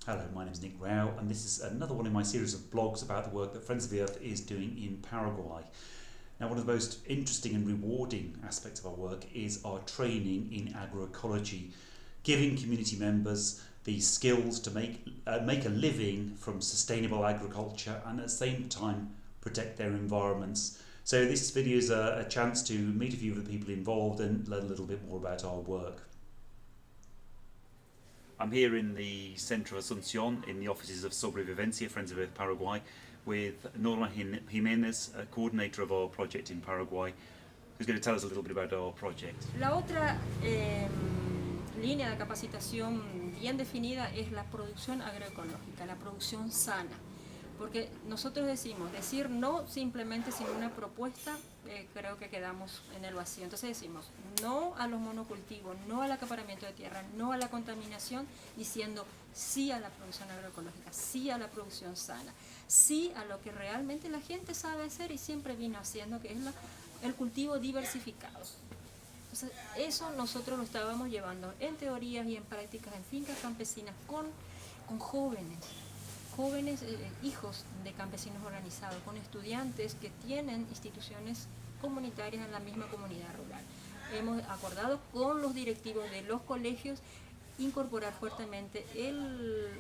Hello, my name is Nick Rao, and this is another one in my series of blogs about the work that Friends of the Earth is doing in Paraguay. Now, one of the most interesting and rewarding aspects of our work is our training in agroecology, giving community members the skills to make a living from sustainable agriculture and at the same time protect their environments. So this video is a chance to meet a few of the people involved and learn a little bit more about our work. I'm here in the centre of Asunción in the offices of Sobrevivencia, Friends of Earth Paraguay, with Norma Jiménez, a coordinator of our project in Paraguay, who's going to tell us a little bit about our project. La otra línea de capacitación bien definida es la producción agroecológica, la producción sana. Porque nosotros decir no simplemente sin una propuesta, creo que quedamos en el vacío. Entonces decimos no a los monocultivos, no al acaparamiento de tierra, no a la contaminación, diciendo sí a la producción agroecológica, sí a la producción sana, sí a lo que realmente la gente sabe hacer y siempre vino haciendo, que es el cultivo diversificado. Entonces, eso nosotros lo estábamos llevando en teorías y en prácticas en fincas campesinas con jóvenes hijos de campesinos organizados, con estudiantes que tienen instituciones comunitarias en la misma comunidad rural. Hemos acordado con los directivos de los colegios incorporar fuertemente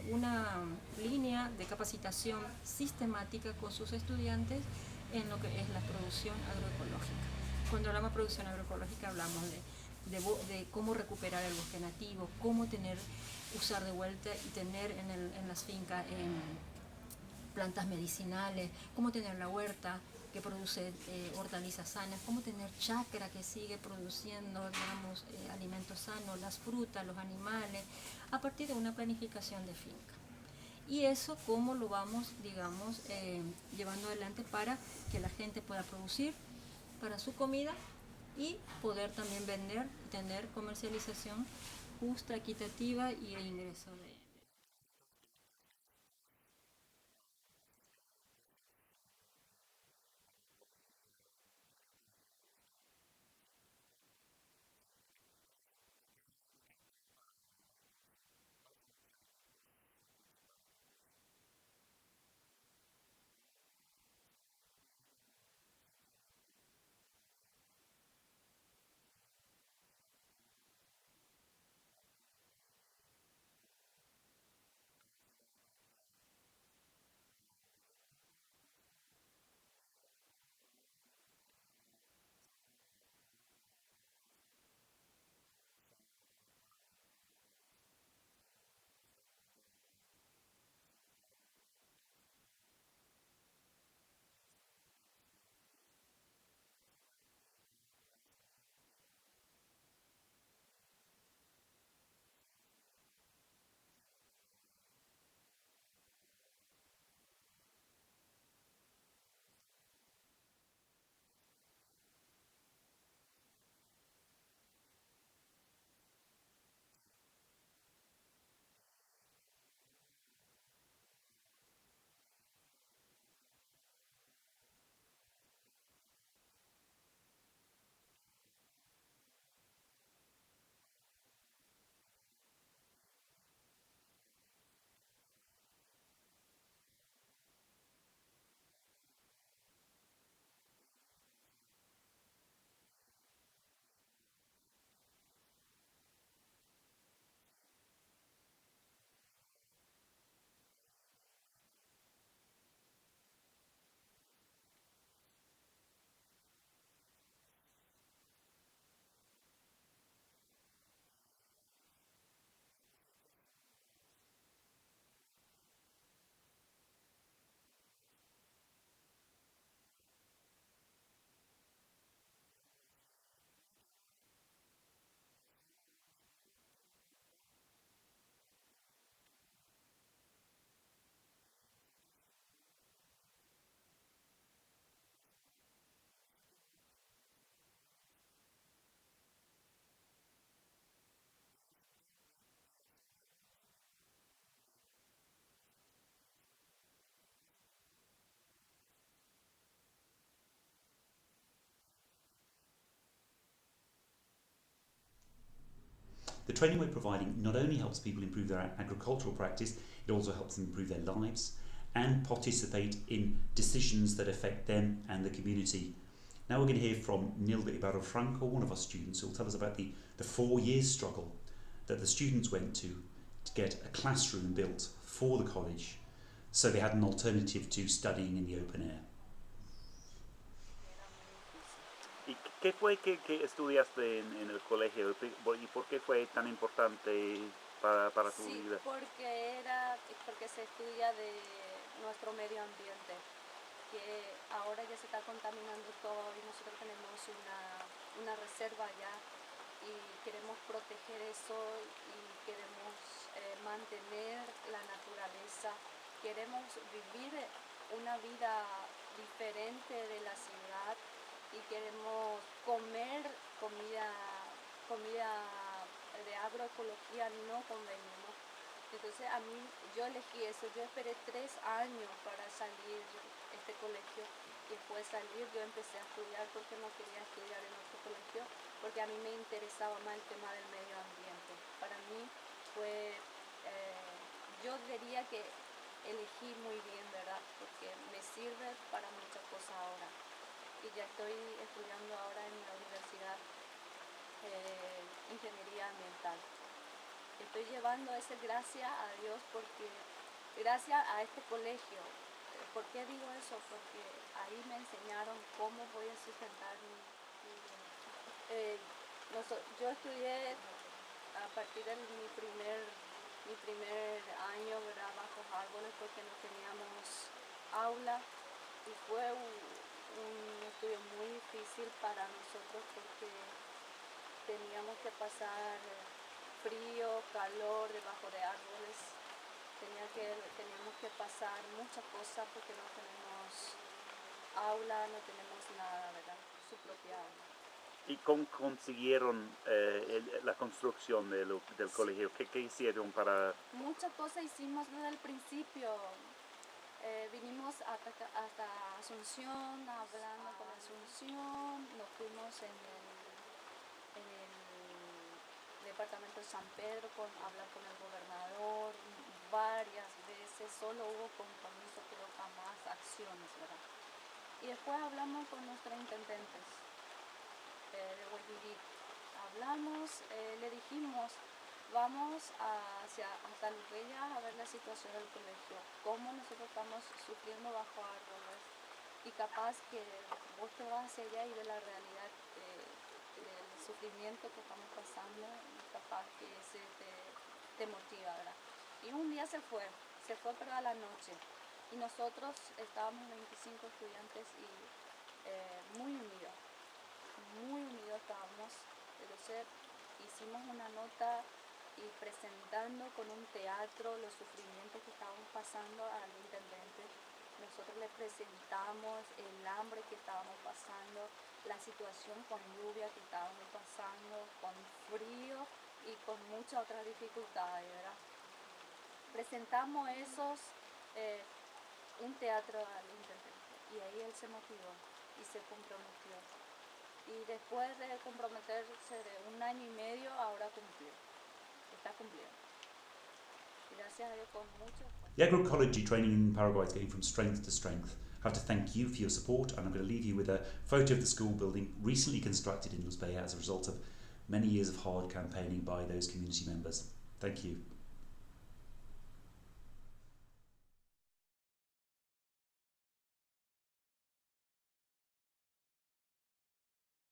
una línea de capacitación sistemática con sus estudiantes en lo que es la producción agroecológica. Cuando hablamos de producción agroecológica hablamos de cómo recuperar el bosque nativo, cómo usar de vuelta y tener en las fincas plantas medicinales, cómo tener la huerta que produce hortalizas sanas, cómo tener chacra que sigue produciendo, digamos, alimentos sanos, las frutas, los animales, a partir de una planificación de finca. Y eso cómo lo vamos, digamos, llevando adelante para que la gente pueda producir para su comida y poder también vender y tener comercialización justa, equitativa y el ingreso de The training we're providing not only helps people improve their agricultural practice, it also helps them improve their lives and participate in decisions that affect them and the community. Now we're going to hear from Nilda Ibarro-Franco, one of our students, who will tell us about the 4-year struggle that the students went to get a classroom built for the college so they had an alternative to studying in the open air. ¿Y qué fue que estudiaste en el colegio y por qué fue tan importante para tu vida? Porque se estudia de nuestro medio ambiente, que ahora ya se está contaminando todo y nosotros tenemos una reserva allá y queremos proteger eso y queremos mantener la naturaleza, queremos vivir una vida diferente de la ciudad y queremos comer comida de agroecología no convenimos. Entonces yo elegí eso, yo esperé 3 años para salir de este colegio y después de salir yo empecé a estudiar porque no quería estudiar en otro colegio, porque a mí me interesaba más el tema del medio ambiente. Para mí yo diría que elegí muy bien, ¿verdad? Porque me sirve para muchas cosas ahora. Y ya estoy estudiando ahora en la universidad ingeniería ambiental. Estoy llevando ese gracias a Dios porque gracias a este colegio. ¿Por qué digo eso? Porque ahí me enseñaron cómo voy a sustentar mi vida. Yo estudié a partir de mi primer año, ¿verdad? Bajo árboles porque no teníamos aula y fue un estudio muy difícil para nosotros porque teníamos que pasar frío, calor debajo de árboles, teníamos que pasar muchas cosas porque no tenemos aula, no tenemos nada, ¿verdad? Su propia aula. ¿Y cómo consiguieron la construcción del colegio? ¿Qué hicieron para...? Muchas cosas hicimos desde el principio. Vinimos hasta Asunción, hablando con Asunción, nos fuimos en el departamento de San Pedro a hablar con el gobernador varias veces, solo hubo compromiso pero jamás acciones, ¿verdad? Y después hablamos con nuestros intendentes de Guayirí. Hablamos, le dijimos, vamos hasta Luqueya a ver la situación del colegio, cómo nosotros estamos sufriendo bajo árboles y capaz que vos te vas hacia allá y ves la realidad del sufrimiento que estamos pasando y capaz que ese te motiva, ¿verdad? Y un día se fue pero a la noche y nosotros estábamos 25 estudiantes y muy unidos estábamos. Entonces hicimos una nota y presentando con un teatro los sufrimientos que estábamos pasando al intendente. Nosotros le presentamos el hambre que estábamos pasando, la situación con lluvia que estábamos pasando, con frío y con muchas otras dificultades, ¿verdad? Presentamos un teatro al intendente y ahí él se motivó y se comprometió. Y después de comprometerse de 1 año y medio, ahora cumplió. Está cumpliendo. Gracias a Dios con mucho. The agroecology training in Paraguay is getting from strength to strength. I have to thank you for your support, and I'm going to leave you with a photo of the school building recently constructed in Lisbea as a result of many years of hard campaigning by those community members. Thank you.